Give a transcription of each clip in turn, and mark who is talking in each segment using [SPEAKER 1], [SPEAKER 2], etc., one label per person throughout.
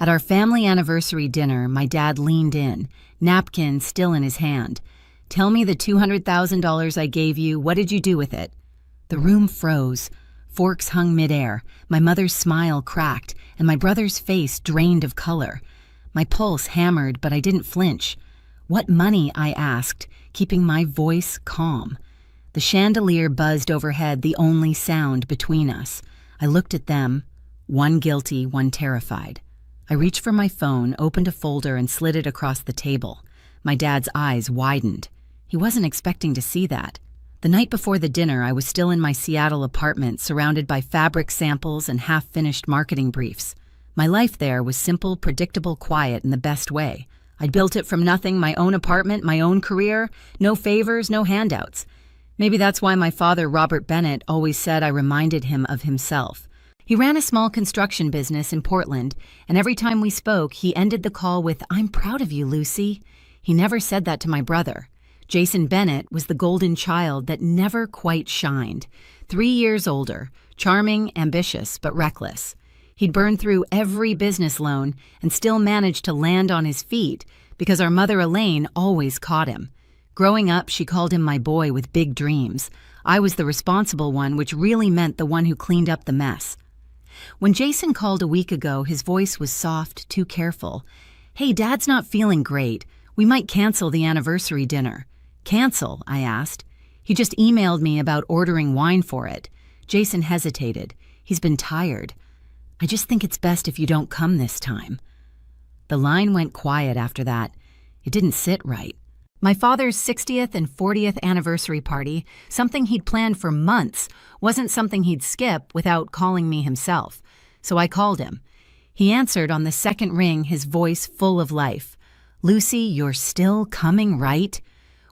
[SPEAKER 1] At our family anniversary dinner, my dad leaned in, napkin still in his hand. "Tell me the $200,000 I gave you, what did you do with it?" The room froze. Forks hung midair, my mother's smile cracked, and my brother's face drained of color. My pulse hammered, but I didn't flinch. "What money?" I asked, keeping my voice calm. The chandelier buzzed overhead, the only sound between us. I looked at them, one guilty, one terrified. I reached for my phone, opened a folder, and slid it across the table. My dad's eyes widened. He wasn't expecting to see that. The night before the dinner, I was still in my Seattle apartment, surrounded by fabric samples and half-finished marketing briefs. My life there was simple, predictable, quiet in the best way. I'd built it from nothing, my own apartment, my own career, no favors, no handouts. Maybe that's why my father, Robert Bennett, always said I reminded him of himself. He ran a small construction business in Portland, and every time we spoke, he ended the call with, "I'm proud of you, Lucy." He never said that to my brother. Jason Bennett was the golden child that never quite shined. 3 years older, charming, ambitious, but reckless. He'd burned through every business loan and still managed to land on his feet because our mother Elaine always caught him. Growing up, she called him my boy with big dreams. I was the responsible one, which really meant the one who cleaned up the mess. When Jason called a week ago, his voice was soft, too careful. "Hey, Dad's not feeling great. We might cancel the anniversary dinner." "Cancel?" I asked. "He just emailed me about ordering wine for it." Jason hesitated. "He's been tired. I just think it's best if you don't come this time." The line went quiet after that. It didn't sit right. My father's 60th and 40th anniversary party, something he'd planned for months, wasn't something he'd skip without calling me himself. So I called him. He answered on the second ring, his voice full of life. "Lucy, you're still coming, right?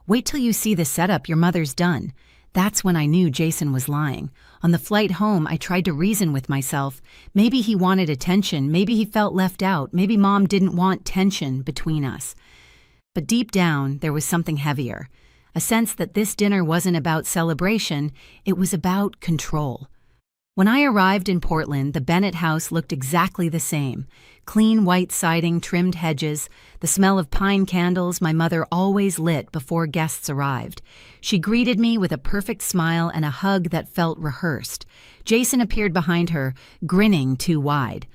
[SPEAKER 1] Wait till you see the setup your mother's done." That's when I knew Jason was lying. On the flight home, I tried to reason with myself. Maybe he wanted attention, maybe he felt left out, maybe Mom didn't want tension between us. But deep down, there was something heavier. A sense that this dinner wasn't about celebration, it was about control. When I arrived in Portland, the Bennett house looked exactly the same. Clean white siding, trimmed hedges, the smell of pine candles my mother always lit before guests arrived. She greeted me with a perfect smile and a hug that felt rehearsed. Jason appeared behind her, grinning too wide.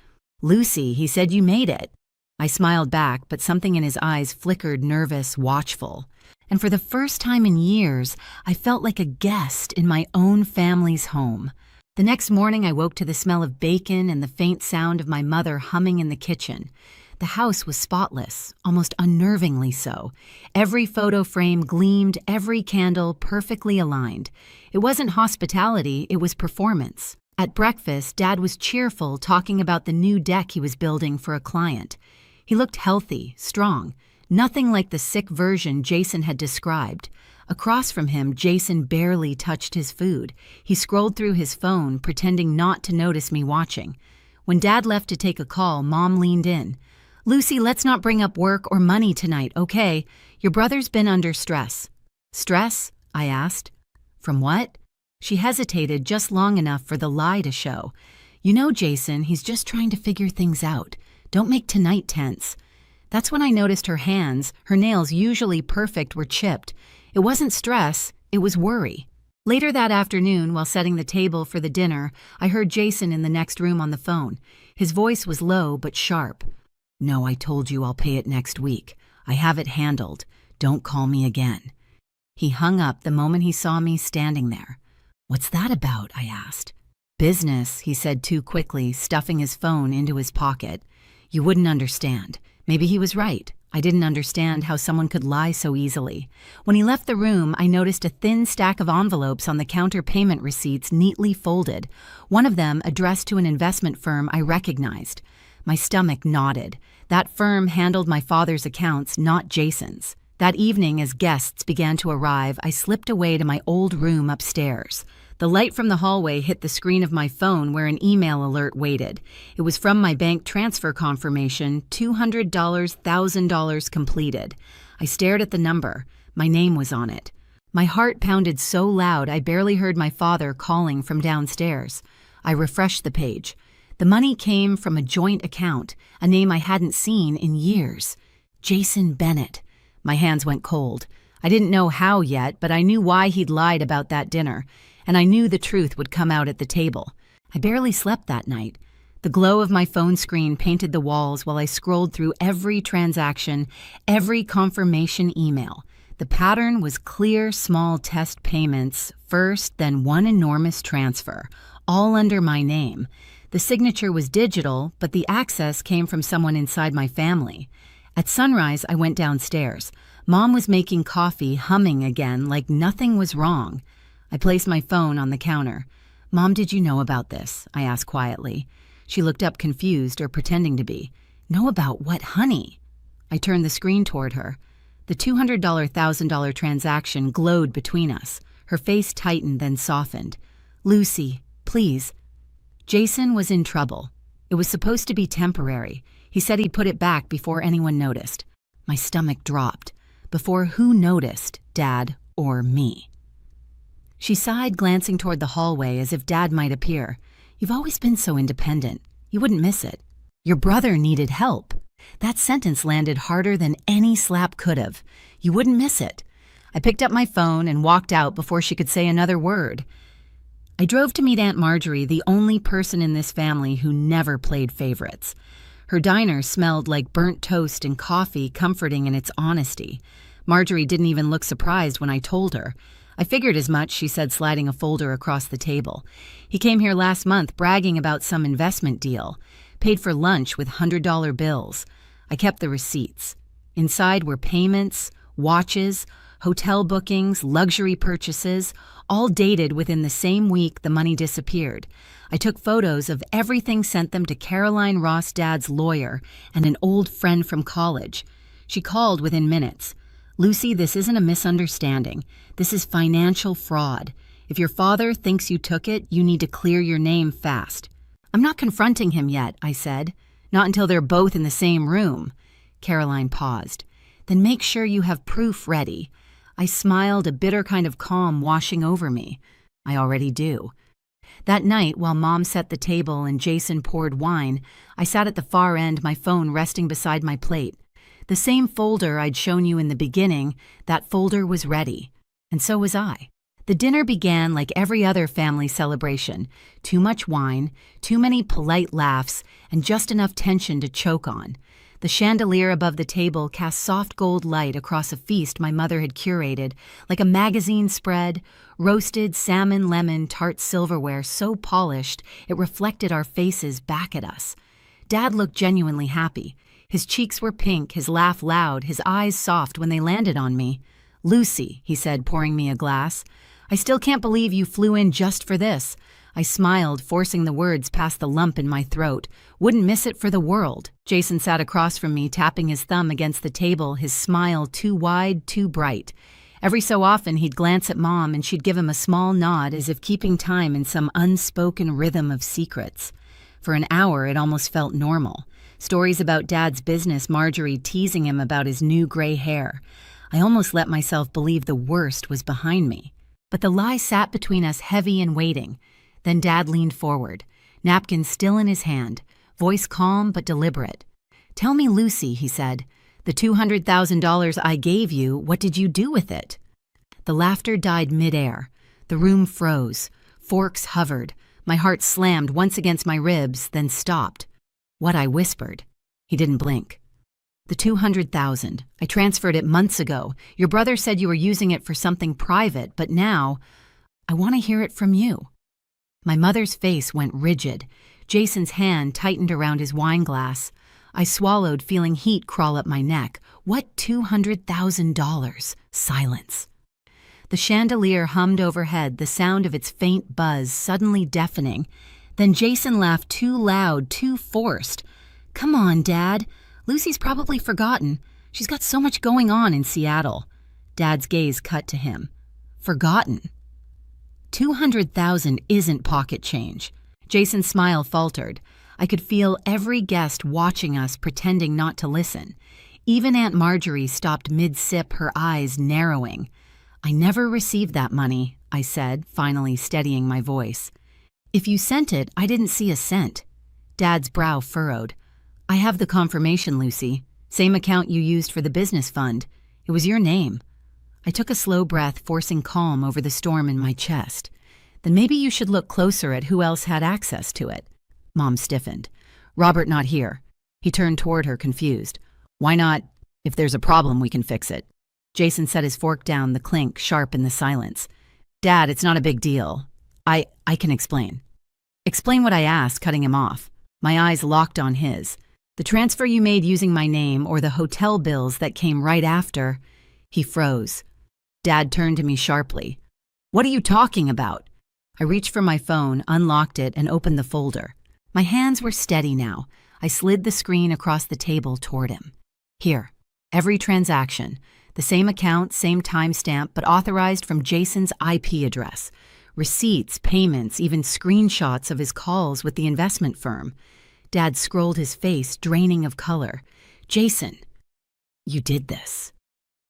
[SPEAKER 1] "Lucy," he said, "you made it." I smiled back, but something in his eyes flickered, nervous, watchful. And for the first time in years, I felt like a guest in my own family's home. The next morning, I woke to the smell of bacon and the faint sound of my mother humming in the kitchen. The house was spotless, almost unnervingly so. Every photo frame gleamed, every candle perfectly aligned. It wasn't hospitality, it was performance. At breakfast, Dad was cheerful, talking about the new deck he was building for a client. He looked healthy, strong, nothing like the sick version Jason had described. Across from him, Jason barely touched his food. He scrolled through his phone, pretending not to notice me watching. When Dad left to take a call, Mom leaned in. "Lucy, let's not bring up work or money tonight, okay? Your brother's been under stress." "Stress?" I asked. "From what?" She hesitated just long enough for the lie to show. "You know, Jason, he's just trying to figure things out. Don't make tonight tense." That's when I noticed her hands, her nails usually perfect, were chipped. It wasn't stress, it was worry. Later that afternoon, while setting the table for the dinner, I heard Jason in the next room on the phone. His voice was low but sharp. "No, I told you I'll pay it next week. I have it handled. Don't call me again." He hung up the moment he saw me standing there. "What's that about?" I asked. "Business," he said too quickly, stuffing his phone into his pocket. "You wouldn't understand." Maybe he was right. I didn't understand how someone could lie so easily. When he left the room, I noticed a thin stack of envelopes on the counter, payment receipts neatly folded. One of them addressed to an investment firm I recognized. My stomach knotted. That firm handled my father's accounts, not Jason's. That evening, as guests began to arrive, I slipped away to my old room upstairs. The light from the hallway hit the screen of my phone where an email alert waited. It was from my bank transfer confirmation, $200, $1,000 completed. I stared at the number. My name was on it. My heart pounded so loud I barely heard my father calling from downstairs. I refreshed the page. The money came from a joint account, a name I hadn't seen in years. Jason Bennett. My hands went cold. I didn't know how yet, but I knew why he'd lied about that dinner, and I knew the truth would come out at the table. I barely slept that night. The glow of my phone screen painted the walls while I scrolled through every transaction, every confirmation email. The pattern was clear small test payments, first, then one enormous transfer, all under my name. The signature was digital, but the access came from someone inside my family. At sunrise, I went downstairs. Mom was making coffee, humming again like nothing was wrong. I placed my phone on the counter. "Mom, did you know about this?" I asked quietly. She looked up confused or pretending to be. "Know about what, honey?" I turned the screen toward her. The $200,000 transaction glowed between us. Her face tightened, then softened. "Lucy, please." Jason was in trouble. It was supposed to be temporary. He said he'd put it back before anyone noticed. My stomach dropped. Before who noticed, Dad or me? She sighed, glancing toward the hallway as if Dad might appear. "You've always been so independent. You wouldn't miss it. Your brother needed help." That sentence landed harder than any slap could have. "You wouldn't miss it." I picked up my phone and walked out before she could say another word. I drove to meet Aunt Marjorie, the only person in this family who never played favorites. Her diner smelled like burnt toast and coffee, comforting in its honesty. Marjorie didn't even look surprised when I told her. "I figured as much," she said, sliding a folder across the table. "He came here last month bragging about some investment deal. Paid for lunch with $100 bills. I kept the receipts. Inside were payments, watches, hotel bookings, luxury purchases, all dated within the same week the money disappeared. I took photos of everything, sent them to Caroline Ross, Dad's lawyer, and an old friend from college. She called within minutes. "Lucy, this isn't a misunderstanding. This is financial fraud. If your father thinks you took it, you need to clear your name fast." "I'm not confronting him yet," I said. "Not until they're both in the same room." Caroline paused. "Then make sure you have proof ready." I smiled, a bitter kind of calm washing over me. "I already do." That night, while Mom set the table and Jason poured wine, I sat at the far end, my phone resting beside my plate. The same folder I'd shown you in the beginning, that folder was ready. And so was I. The dinner began like every other family celebration. Too much wine, too many polite laughs, and just enough tension to choke on. The chandelier above the table cast soft gold light across a feast my mother had curated, like a magazine spread, roasted salmon lemon tart silverware so polished it reflected our faces back at us. Dad looked genuinely happy. His cheeks were pink, his laugh loud, his eyes soft when they landed on me. "Lucy," he said, pouring me a glass, "I still can't believe you flew in just for this." I smiled, forcing the words past the lump in my throat. "Wouldn't miss it for the world." Jason sat across from me, tapping his thumb against the table, his smile too wide, too bright. Every so often he'd glance at Mom and she'd give him a small nod as if keeping time in some unspoken rhythm of secrets. For an hour it almost felt normal. Stories about Dad's business, Marjorie teasing him about his new gray hair. I almost let myself believe the worst was behind me. But the lie sat between us, heavy and waiting. Then Dad leaned forward, napkin still in his hand, voice calm but deliberate. "Tell me, Lucy," he said, "the $200,000 I gave you, what did you do with it?" The laughter died midair. The room froze. Forks hovered. My heart slammed once against my ribs, then stopped. "What?" I whispered. He didn't blink. "The $200,000. I transferred it months ago. Your brother said you were using it for something private, but now I want to hear it from you." My mother's face went rigid. Jason's hand tightened around his wine glass. I swallowed, feeling heat crawl up my neck. What $200,000? Silence. The chandelier hummed overhead, the sound of its faint buzz suddenly deafening. Then Jason laughed too loud, too forced. "Come on, Dad. Lucy's probably forgotten. She's got so much going on in Seattle." Dad's gaze cut to him. "Forgotten? 200,000 isn't pocket change." Jason's smile faltered. I could feel every guest watching us, pretending not to listen. Even Aunt Marjorie stopped mid-sip, her eyes narrowing. "I never received that money," I said, finally steadying my voice. "If you sent it, I didn't see a cent." Dad's brow furrowed. I have the confirmation, Lucy. Same account you used for the business fund. It was your name. I took a slow breath, forcing calm over the storm in my chest. Then maybe you should look closer at who else had access to it. Mom stiffened. Robert not here. He turned toward her, confused. Why not? If there's a problem, we can fix it. Jason set his fork down, the clink sharp in the silence. Dad, it's not a big deal. I can explain. Explain what I asked, cutting him off. My eyes locked on his. The transfer you made using my name or the hotel bills that came right after. He froze. Dad turned to me sharply. What are you talking about? I reached for my phone, unlocked it, and opened the folder. My hands were steady now. I slid the screen across the table toward him. Here, every transaction. The same account, same timestamp, but authorized from Jason's IP address. Receipts, payments, even screenshots of his calls with the investment firm. Dad scrolled his face, draining of color. Jason, you did this.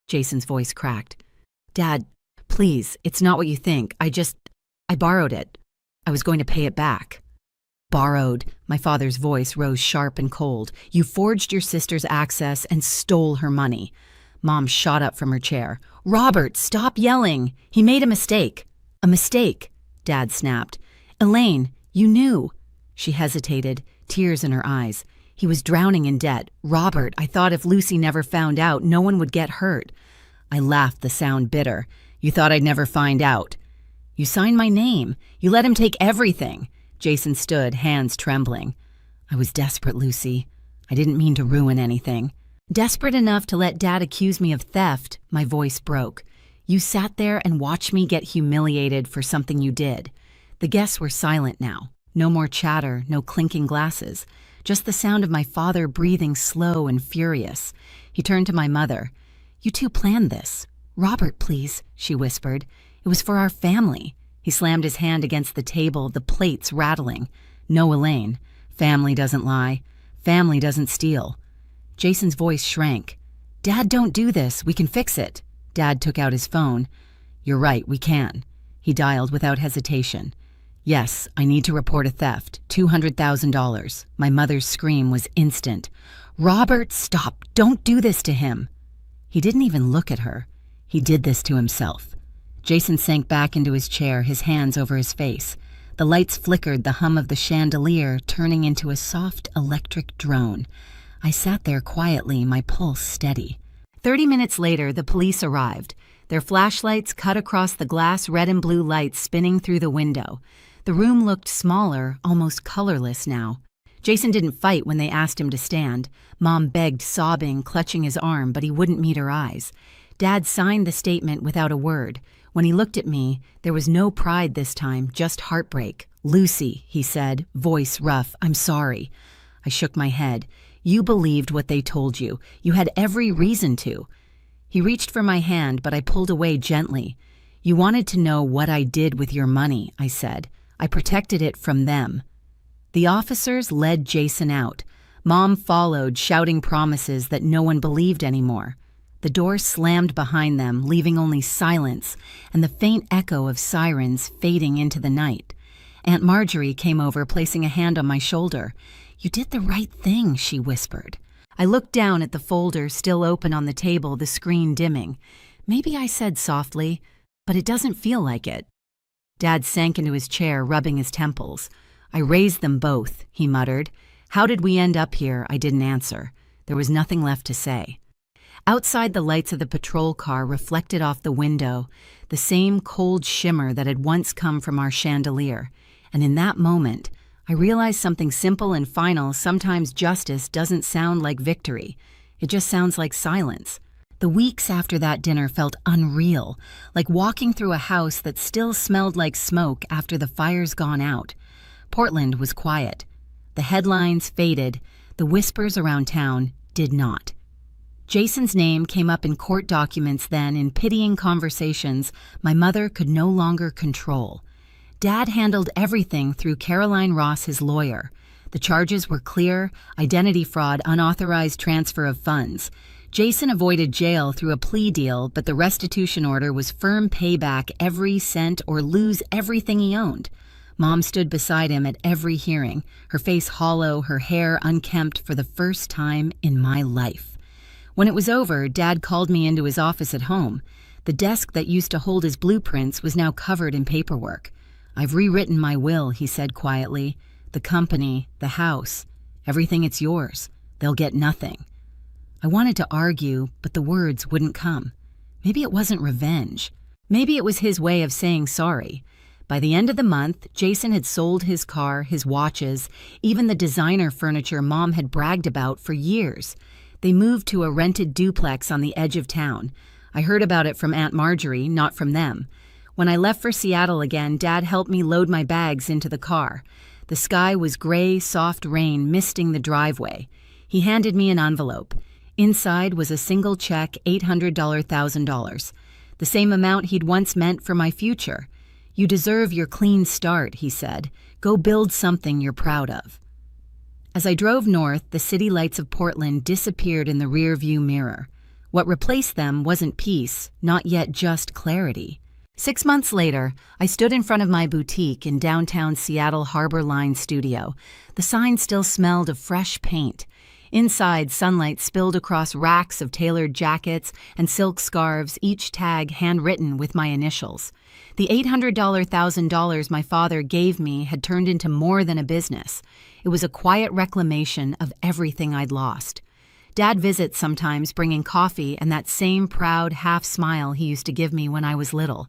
[SPEAKER 1] Jason's voice cracked. Dad, please, it's not what you think. I borrowed it. I was going to pay it back. Borrowed. My father's voice rose sharp and cold. You forged your sister's access and stole her money. Mom shot up from her chair. Robert, stop yelling. He made a mistake. A mistake, Dad snapped. Elaine, you knew. She hesitated, tears in her eyes. He was drowning in debt. Robert, I thought if Lucy never found out, no one would get hurt. I laughed, the sound bitter. You thought I'd never find out. You signed my name. You let him take everything. Jason stood, hands trembling. I was desperate, Lucy. I didn't mean to ruin anything. Desperate enough to let Dad accuse me of theft, my voice broke. You sat there and watched me get humiliated for something you did. The guests were silent now. No more chatter, no clinking glasses. Just the sound of my father breathing slow and furious. He turned to my mother. You two planned this. Robert, please, she whispered. It was for our family. He slammed his hand against the table, the plates rattling. No, Elaine. Family doesn't lie. Family doesn't steal. Jason's voice shrank. Dad, don't do this. We can fix it. Dad took out his phone. You're right, we can. He dialed without hesitation. Yes, I need to report a theft. $200,000. My mother's scream was instant. Robert, stop. Don't do this to him. He didn't even look at her. He did this to himself. Jason sank back into his chair, his hands over his face. The lights flickered, the hum of the chandelier turning into a soft electric drone. I sat there quietly, my pulse steady. 30 minutes later, the police arrived. Their flashlights cut across the glass red and blue lights spinning through the window. The room looked smaller, almost colorless now. Jason didn't fight when they asked him to stand. Mom begged, sobbing, clutching his arm, but he wouldn't meet her eyes. Dad signed the statement without a word. When he looked at me, there was no pride this time, just heartbreak. Lucy, he said, voice rough, I'm sorry. I shook my head. You believed what they told you. You had every reason to. He reached for my hand, but I pulled away gently. You wanted to know what I did with your money, I said. I protected it from them. The officers led Jason out. Mom followed, shouting promises that no one believed anymore. The door slammed behind them, leaving only silence and the faint echo of sirens fading into the night. Aunt Marjorie came over, placing a hand on my shoulder. You did the right thing, she whispered. I looked down at the folder still open on the table, the screen dimming. Maybe I said softly, but it doesn't feel like it. Dad sank into his chair, rubbing his temples. I raised them both, he muttered. How did we end up here? I didn't answer. There was nothing left to say. Outside, the lights of the patrol car reflected off the window, the same cold shimmer that had once come from our chandelier. And in that moment, I realized something simple and final. Sometimes justice doesn't sound like victory. It just sounds like silence. The weeks after that dinner felt unreal, like walking through a house that still smelled like smoke after the fire's gone out. Portland was quiet. The headlines faded. The whispers around town did not. Jason's name came up in court documents then, in pitying conversations my mother could no longer control. Dad handled everything through Caroline Ross, his lawyer. The charges were clear: identity fraud, unauthorized transfer of funds. Jason avoided jail through a plea deal, but the restitution order was firm payback, every cent or lose everything he owned. Mom stood beside him at every hearing, her face hollow, her hair unkempt for the first time in my life. When it was over, Dad called me into his office at home. The desk that used to hold his blueprints was now covered in paperwork. "I've rewritten my will," he said quietly. "The company, the house, everything, it's yours. They'll get nothing." I wanted to argue, but the words wouldn't come. Maybe it wasn't revenge. Maybe it was his way of saying sorry. By the end of the month, Jason had sold his car, his watches, even the designer furniture Mom had bragged about for years. They moved to a rented duplex on the edge of town. I heard about it from Aunt Marjorie, not from them. When I left for Seattle again, Dad helped me load my bags into the car. The sky was gray, soft rain misting the driveway. He handed me an envelope. Inside was a single check, $800,000, the same amount he'd once meant for my future. "You deserve your clean start," he said. "Go build something you're proud of." As I drove north, the city lights of Portland disappeared in the rearview mirror. What replaced them wasn't peace, not yet just clarity. 6 months later, I stood in front of my boutique in downtown Seattle Harbor Line studio. The sign still smelled of fresh paint. Inside, sunlight spilled across racks of tailored jackets and silk scarves, each tag handwritten with my initials. The $800,000 my father gave me had turned into more than a business. It was a quiet reclamation of everything I'd lost. Dad visits sometimes, bringing coffee and that same proud half-smile he used to give me when I was little.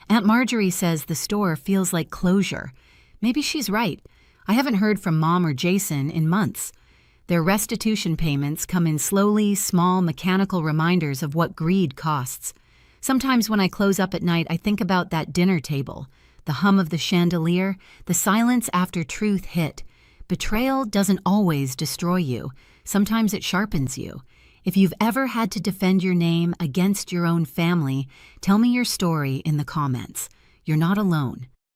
[SPEAKER 1] Aunt Marjorie says the store feels like closure. Maybe she's right. I haven't heard from Mom or Jason in months. Their restitution payments come in slowly, small, mechanical reminders of what greed costs. Sometimes when I close up at night, I think about that dinner table, the hum of the chandelier, the silence after truth hit. Betrayal doesn't always destroy you. Sometimes it sharpens you. If you've ever had to defend your name against your own family, tell me your story in the comments. You're not alone.